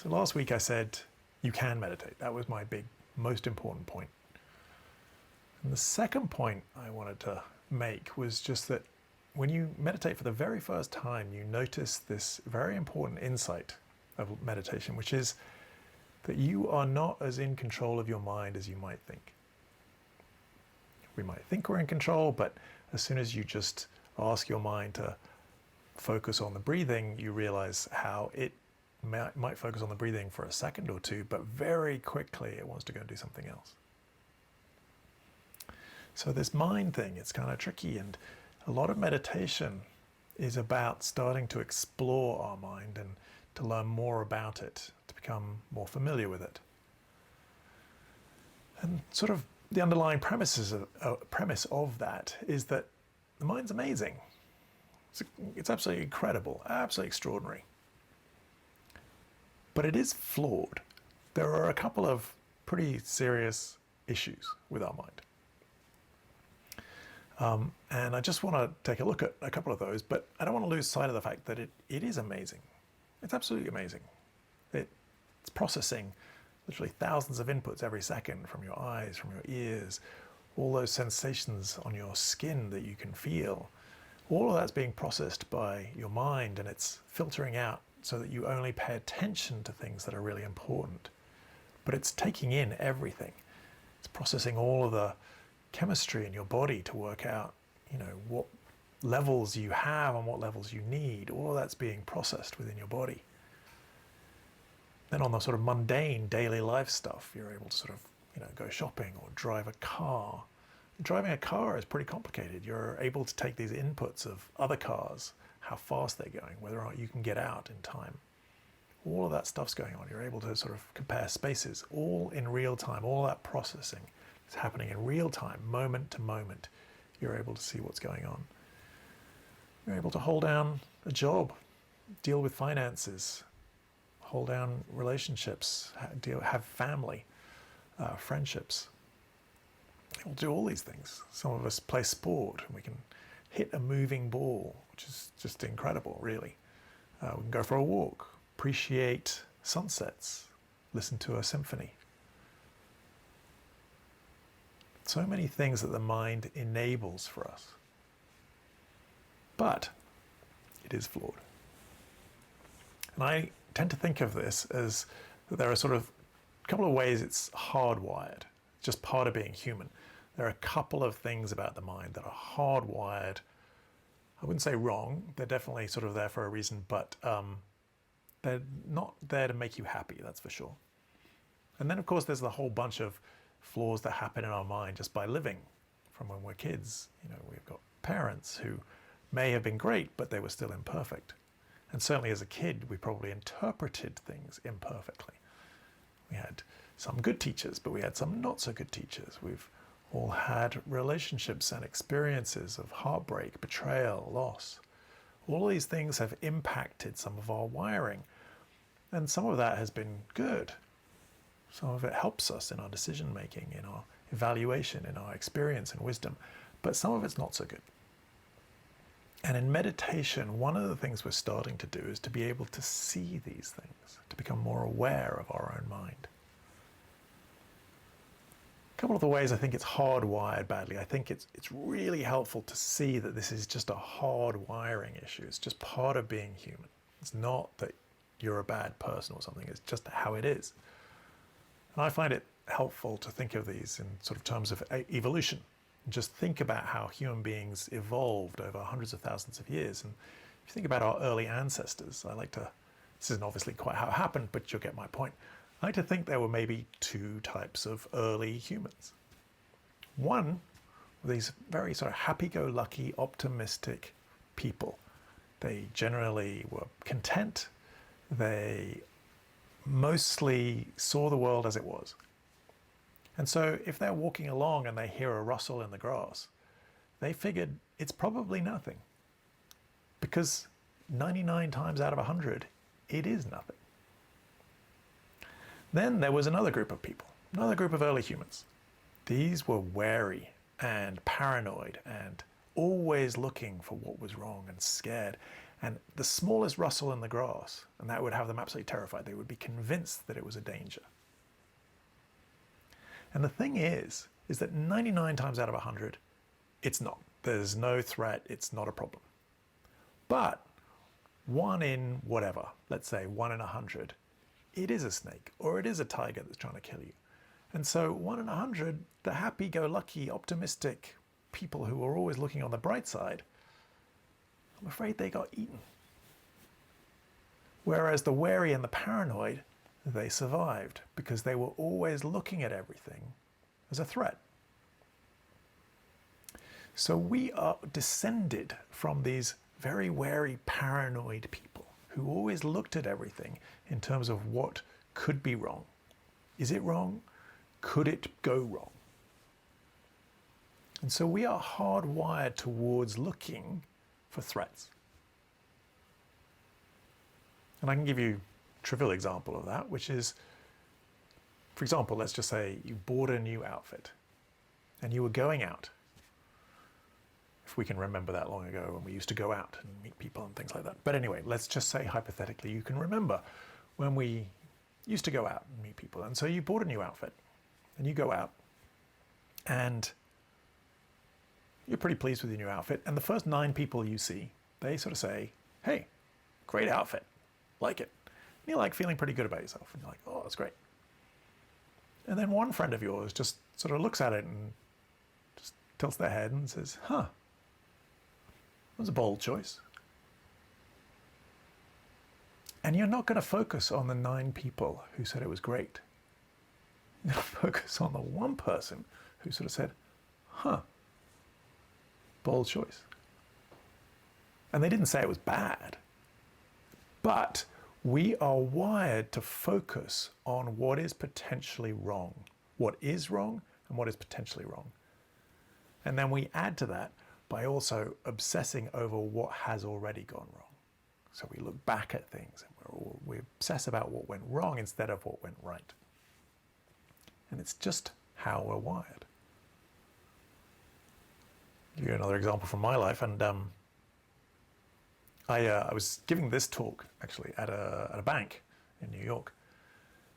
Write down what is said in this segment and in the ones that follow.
So last week I said you can meditate. That was my big, most important point. And the second point I wanted to make was just that when you meditate for the very first time, you notice this very important insight of meditation, which is that you are not as in control of your mind as you might think. We might think we're in control, but as soon as you just ask your mind to focus on the breathing, you realize how it might focus on the breathing for a second or two, but very quickly it wants to go and do something else. So this mind thing, it's kind of tricky, and a lot of meditation is about starting to explore our mind and to learn more about it, to become more familiar with it. And sort of the underlying premise of that is that the mind's amazing. It's absolutely incredible, absolutely extraordinary. But it is flawed. There are a couple of pretty serious issues with our mind. And I just want to take a look at a couple of those, but I don't want to lose sight of the fact that it is amazing. It's absolutely amazing. It's processing literally thousands of inputs every second from your eyes, from your ears, all those sensations on your skin that you can feel. All of that's being processed by your mind, and it's filtering out so that you only pay attention to things that are really important. But it's taking in everything. It's processing all of the chemistry in your body to work out, what levels you have and what levels you need. All of that's being processed within your body. Then on the sort of mundane daily life stuff, you're able to sort of, go shopping or drive a car. Driving a car is pretty complicated. You're able to take these inputs of other cars, how fast they're going, whether or not you can get out in time. All of that stuff's going on. You're able to sort of compare spaces, all in real time. All that processing is happening in real time, moment to moment. You're able to see what's going on. You're able to hold down a job, deal with finances, hold down relationships, have family, friendships. We'll do all these things. Some of us play sport and we can hit a moving ball, which is just incredible, really. We can go for a walk, appreciate sunsets, listen to a symphony. So many things that the mind enables for us. But it is flawed. And I tend to think of this as that there are sort of a couple of ways it's hardwired. It's just part of being human. There are a couple of things about the mind that are hardwired. I wouldn't say wrong. They're definitely sort of there for a reason, but they're not there to make you happy, that's for sure. And then, of course, there's the whole bunch of flaws that happen in our mind just by living from when we're kids. We've got parents who may have been great, but they were still imperfect. And certainly as a kid, we probably interpreted things imperfectly. We had some good teachers, but we had some not so good teachers. We've all had relationships and experiences of heartbreak, betrayal, loss. All of these things have impacted some of our wiring. And some of that has been good. Some of it helps us in our decision making, in our evaluation, in our experience and wisdom. But some of it's not so good. And in meditation, one of the things we're starting to do is to be able to see these things, to become more aware of our own mind. A couple of the ways I think it's hardwired badly. I think it's really helpful to see that this is just a hardwiring issue. It's just part of being human. It's not that you're a bad person or something. It's just how it is. And I find it helpful to think of these in sort of terms of evolution. Just think about how human beings evolved over hundreds of thousands of years. And if you think about our early ancestors, this isn't obviously quite how it happened, but you'll get my point. I like to think there were maybe two types of early humans. One were these very sort of happy-go-lucky, optimistic people. They generally were content. They mostly saw the world as it was. And so if they're walking along and they hear a rustle in the grass, they figured it's probably nothing. Because 99 times out of 100, it is nothing. Then there was another group of people, another group of early humans. These were wary and paranoid and always looking for what was wrong and scared. And the smallest rustle in the grass, and that would have them absolutely terrified. They would be convinced that it was a danger. And the thing is that 99 times out of 100, it's not. There's no threat. It's not a problem. But one in whatever, let's say 1 in 100, it is a snake or it is a tiger that's trying to kill you. And so 1 in 100, the happy-go-lucky, optimistic people who are always looking on the bright side, I'm afraid they got eaten. Whereas the wary and the paranoid, they survived because they were always looking at everything as a threat. So we are descended from these very wary, paranoid people who always looked at everything in terms of what could be wrong. Is it wrong? Could it go wrong? And so we are hardwired towards looking for threats. And I can give you a trivial example of that, which is, for example, let's just say you bought a new outfit and you were going out. If we can remember that long ago when we used to go out and meet people and things like that. But anyway, let's just say hypothetically you can remember when we used to go out and meet people. And so you bought a new outfit and you go out and you're pretty pleased with your new outfit. And the first 9 people you see, they sort of say, hey, great outfit, like it. And you're like feeling pretty good about yourself. And you're like, oh, that's great. And then one friend of yours just sort of looks at it and just tilts their head and says, huh, that was a bold choice. And you're not going to focus on the 9 people who said it was great. You're going to focus on the one person who sort of said, huh, bold choice. And they didn't say it was bad. But we are wired to focus on what is potentially wrong, what is wrong and what is potentially wrong. And then we add to that by also obsessing over what has already gone wrong. So we look back at things and we obsess about what went wrong instead of what went right. And it's just how we're wired. I'll give you another example from my life. And I was giving this talk actually at a bank in New York.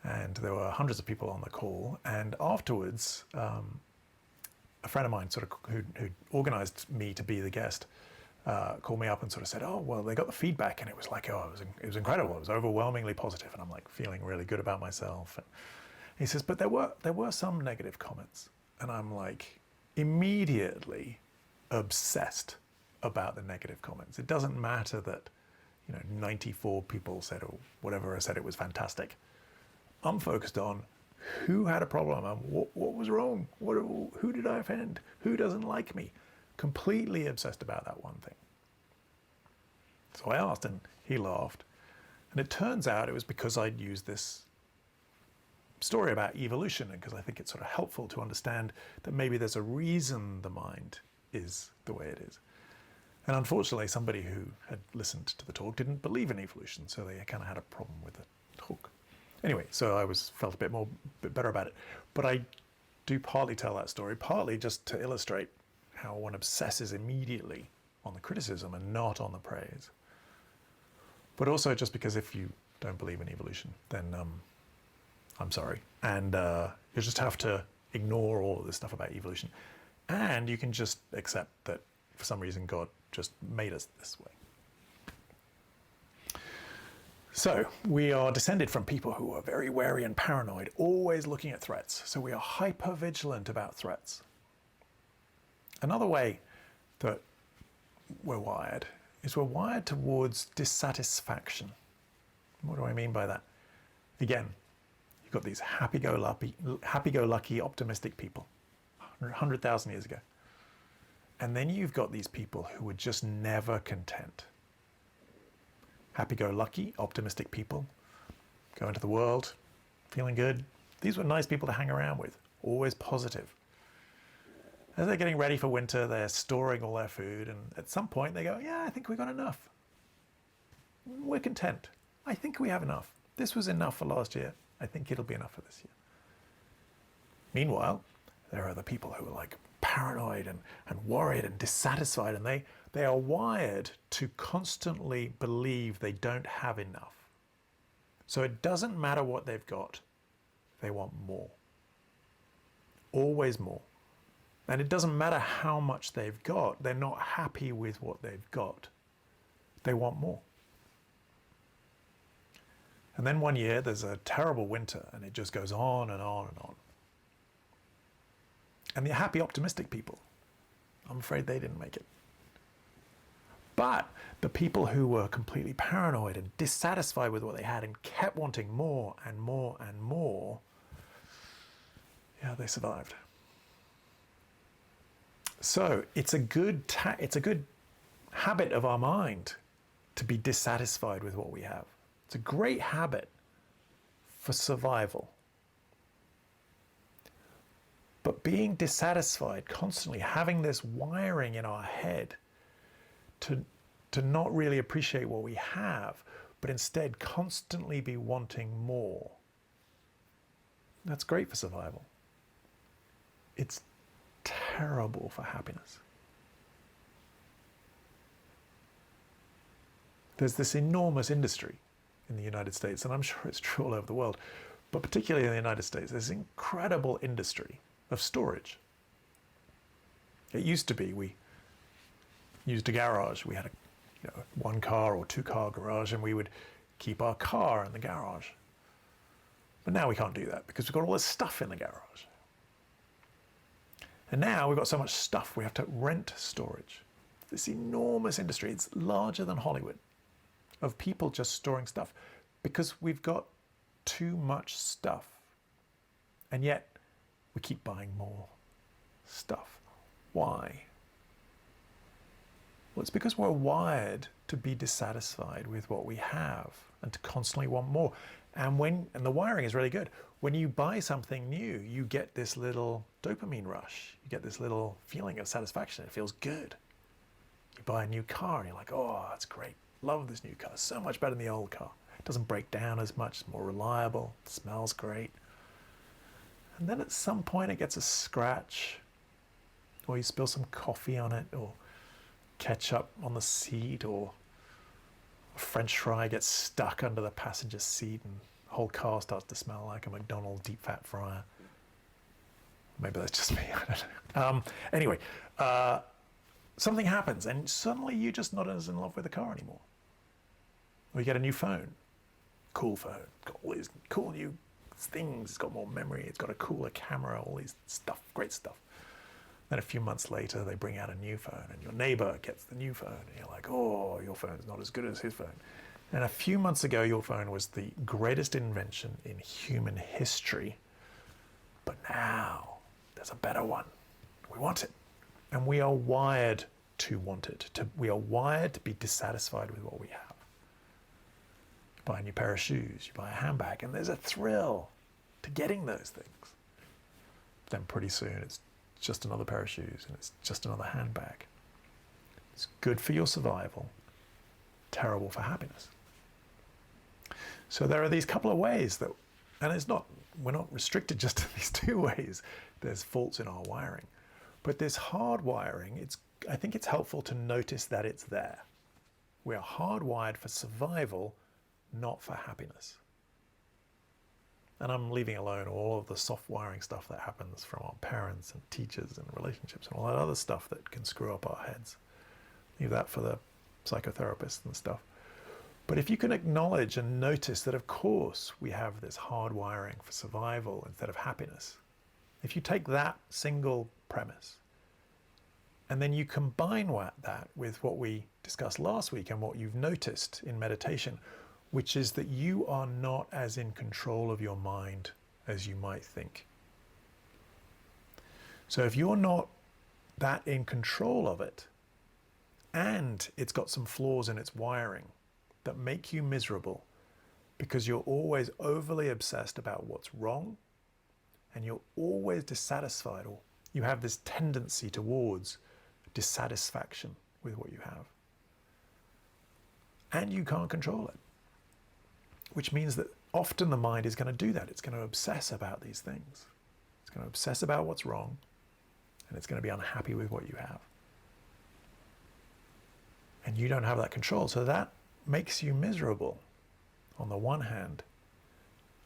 And there were hundreds of people on the call. And afterwards, a friend of mine sort of who organized me to be the guest called me up and sort of said, oh, well, they got the feedback and it was like, oh, it was incredible. It was overwhelmingly positive. And I'm like feeling really good about myself. And he says, but there were some negative comments. And I'm like immediately obsessed about the negative comments. It doesn't matter that 94 people said or whatever said it was fantastic. I'm focused on who had a problem and what was wrong, who did I offend, who doesn't like me. Completely obsessed about that one thing. So I asked and he laughed. And it turns out it was because I'd used this story about evolution and because I think it's sort of helpful to understand that maybe there's a reason the mind is the way it is. And unfortunately, somebody who had listened to the talk didn't believe in evolution, so they kind of had a problem with the talk. Anyway, so I felt a bit better about it. But I do partly tell that story, partly just to illustrate how one obsesses immediately on the criticism and not on the praise. But also just because if you don't believe in evolution, then I'm sorry. And you just have to ignore all of this stuff about evolution. And you can just accept that for some reason God just made us this way. So we are descended from people who are very wary and paranoid, always looking at threats. So we are hyper-vigilant about threats. Another way that we're wired is we're wired towards dissatisfaction. What do I mean by that? Again, you've got these happy-go-lucky, optimistic people 100,000 years ago. And then you've got these people who were just never content. Happy-go-lucky, optimistic people, go into the world, feeling good. These were nice people to hang around with, always positive. As they're getting ready for winter, they're storing all their food, and at some point they go, yeah, I think we got enough. We're content. I think we have enough. This was enough for last year. I think it'll be enough for this year. Meanwhile, there are the people who are like paranoid and worried and dissatisfied, and they They are wired to constantly believe they don't have enough. So it doesn't matter what they've got, they want more. Always more. And it doesn't matter how much they've got, they're not happy with what they've got. They want more. And then one year there's a terrible winter and it just goes on and on and on. And the happy, optimistic people, I'm afraid they didn't make it. But the people who were completely paranoid and dissatisfied with what they had and kept wanting more and more and more, yeah, they survived. So it's a good habit of our mind to be dissatisfied with what we have. It's a great habit for survival. But being dissatisfied, constantly having this wiring in our head to not really appreciate what we have, but instead constantly be wanting more, that's great for survival. It's terrible for happiness. There's this enormous industry in the United States, and I'm sure it's true all over the world, but particularly in the United States, there's an incredible industry of storage. It used to be we used a garage. We had a one car or two car garage, and we would keep our car in the garage. But now we can't do that because we've got all this stuff in the garage. And now we've got so much stuff, we have to rent storage. This enormous industry, it's larger than Hollywood, of people just storing stuff because we've got too much stuff. And yet we keep buying more stuff. Why? Well, it's because we're wired to be dissatisfied with what we have and to constantly want more. And the wiring is really good. When you buy something new, you get this little dopamine rush. You get this little feeling of satisfaction. It feels good. You buy a new car and you're like, oh, that's great. Love this new car. So much better than the old car. It doesn't break down as much. It's more reliable. It smells great. And then at some point it gets a scratch, or you spill some coffee on it, or ketchup on the seat, or a French fry gets stuck under the passenger seat and the whole car starts to smell like a McDonald's deep fat fryer. Maybe that's just me, I don't know. Anyway, something happens and suddenly you're just not as in love with the car anymore. Or you get a new phone, cool phone, got all these cool new things, it's got more memory, it's got a cooler camera, all these stuff, great stuff. Then a few months later, they bring out a new phone and your neighbor gets the new phone. And you're like, oh, your phone's not as good as his phone. And a few months ago, your phone was the greatest invention in human history. But now there's a better one. We want it. And we are wired to want it. We are wired to be dissatisfied with what we have. You buy a new pair of shoes, you buy a handbag, and there's a thrill to getting those things. Then pretty soon it's just another pair of shoes and it's just another handbag. It's good for your survival, terrible for happiness. So there are these couple of ways that, and we're not restricted just to these two ways. There's faults in our wiring. But this hardwiring, I think it's helpful to notice that it's there. We are hardwired for survival, not for happiness. And I'm leaving alone all of the soft wiring stuff that happens from our parents and teachers and relationships and all that other stuff that can screw up our heads. Leave that for the psychotherapists and stuff. But if you can acknowledge and notice that, of course, we have this hard wiring for survival instead of happiness. If you take that single premise and then you combine that with what we discussed last week and what you've noticed in meditation, which is that you are not as in control of your mind as you might think. So if you're not that in control of it, and it's got some flaws in its wiring that make you miserable because you're always overly obsessed about what's wrong, and you're always dissatisfied, or you have this tendency towards dissatisfaction with what you have, and you can't control it, which means that often the mind is going to do that. It's going to obsess about these things. It's going to obsess about what's wrong, and it's going to be unhappy with what you have. And you don't have that control. So that makes you miserable on the one hand.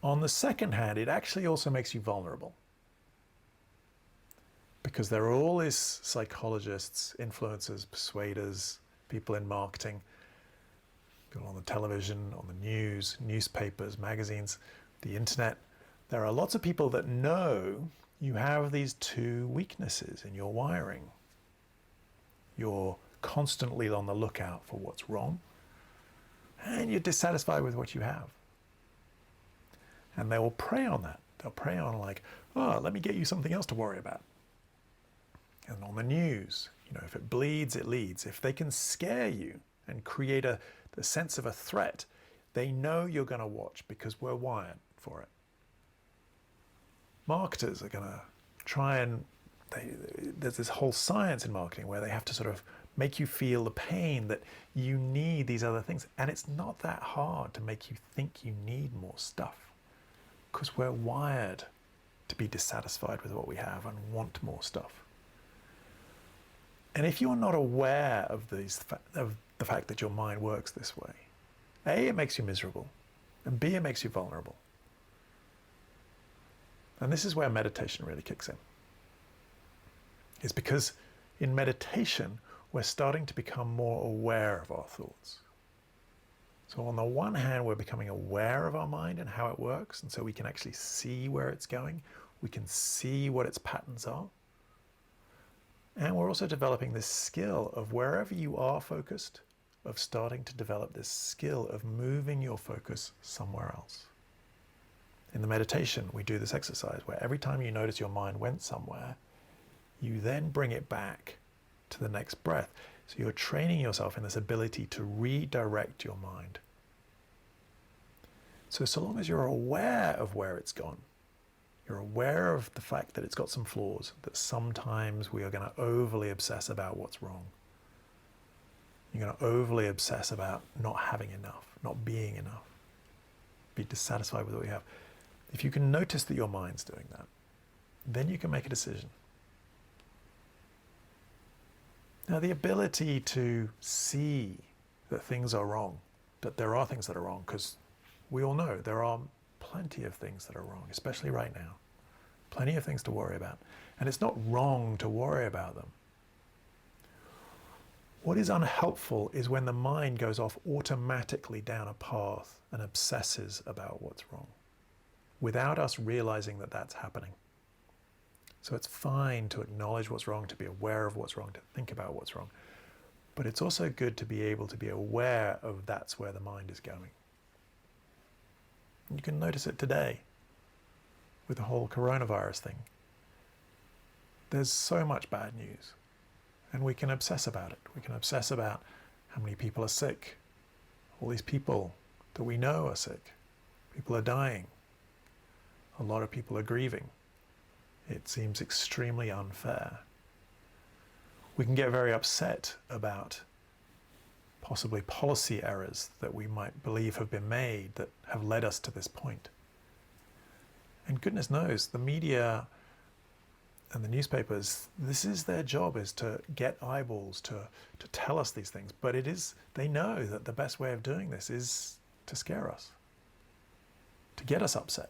On the second hand, it actually also makes you vulnerable. Because there are all these psychologists, influencers, persuaders, people in marketing, people on the television, on the news, newspapers, magazines, the internet. There are lots of people that know you have these two weaknesses in your wiring. You're constantly on the lookout for what's wrong, and you're dissatisfied with what you have. And they will prey on that. They'll prey on like, oh, let me get you something else to worry about. And on the news, if it bleeds, it leads. If they can scare you and create the sense of a threat, they know you're going to watch because we're wired for it. Marketers are going to try and, there's this whole science in marketing where they have to sort of make you feel the pain that you need these other things. And it's not that hard to make you think you need more stuff because we're wired to be dissatisfied with what we have and want more stuff. And if you're not aware of the fact that your mind works this way, A, it makes you miserable, and B, it makes you vulnerable. And this is where meditation really kicks in. It's because in meditation, we're starting to become more aware of our thoughts. So on the one hand, we're becoming aware of our mind and how it works, and so we can actually see where it's going. We can see what its patterns are. And we're also developing this skill of wherever you are focused, of starting to develop this skill of moving your focus somewhere else. In the meditation, we do this exercise where every time you notice your mind went somewhere, you then bring it back to the next breath. So you're training yourself in this ability to redirect your mind. So long as you're aware of where it's gone, you're aware of the fact that it's got some flaws, that sometimes we are going to overly obsess about what's wrong. You're going to overly obsess about not having enough, not being enough, be dissatisfied with what you have. If you can notice that your mind's doing that, then you can make a decision. Now, the ability to see that things are wrong, that there are things that are wrong, because we all know there are plenty of things that are wrong, especially right now. Plenty of things to worry about. And it's not wrong to worry about them. What is unhelpful is when the mind goes off automatically down a path and obsesses about what's wrong, without us realizing that that's happening. So it's fine to acknowledge what's wrong, to be aware of what's wrong, to think about what's wrong. But it's also good to be able to be aware of that's where the mind is going. You can notice it today with the whole coronavirus thing. There's so much bad news, and we can obsess about it. We can obsess about how many people are sick. All these people that we know are sick. People are dying. A lot of people are grieving. It seems extremely unfair. We can get very upset about possibly policy errors that we might believe have been made that have led us to this point. And goodness knows, the media and the newspapers, this is their job, is to get eyeballs, to tell us these things. But they know that the best way of doing this is to scare us, to get us upset.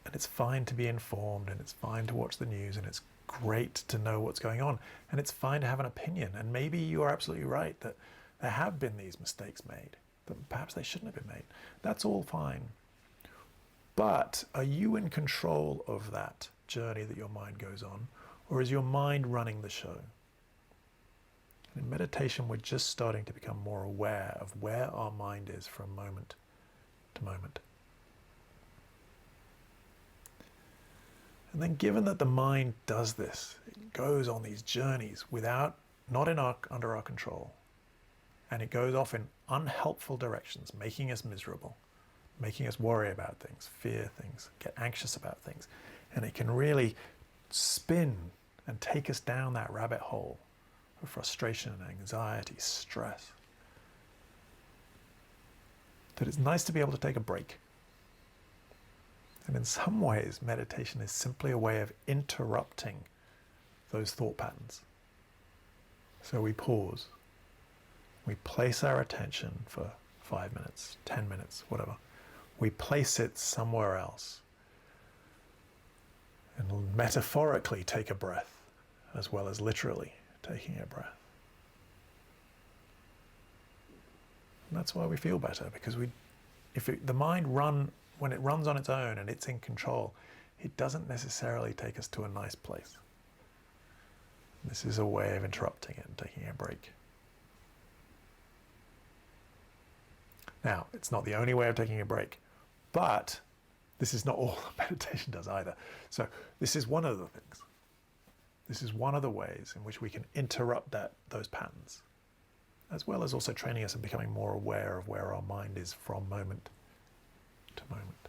And it's fine to be informed, and it's fine to watch the news, and it's great to know what's going on, and it's fine to have an opinion. And maybe you are absolutely right that there have been these mistakes made, that perhaps they shouldn't have been made. That's all fine. But are you in control of that journey that your mind goes on, or is your mind running the show? In meditation, we're just starting to become more aware of where our mind is from moment to moment. And then given that the mind does this, it goes on these journeys under our control, and it goes off in unhelpful directions, making us miserable, making us worry about things, fear things, get anxious about things. And it can really spin and take us down that rabbit hole of frustration, anxiety, stress. That it's nice to be able to take a break. And in some ways, meditation is simply a way of interrupting those thought patterns. So we pause, We place our attention for 5 minutes, 10 minutes, whatever. We place it somewhere else. And metaphorically take a breath, as well as literally taking a breath. And that's why we feel better, because the mind when it runs on its own and it's in control, it doesn't necessarily take us to a nice place. This is a way of interrupting it and taking a break. Now, it's not the only way of taking a break, but this is not all that meditation does either. So this is one of the things. This is one of the ways in which we can interrupt those patterns, as well as also training us in becoming more aware of where our mind is from moment to moment.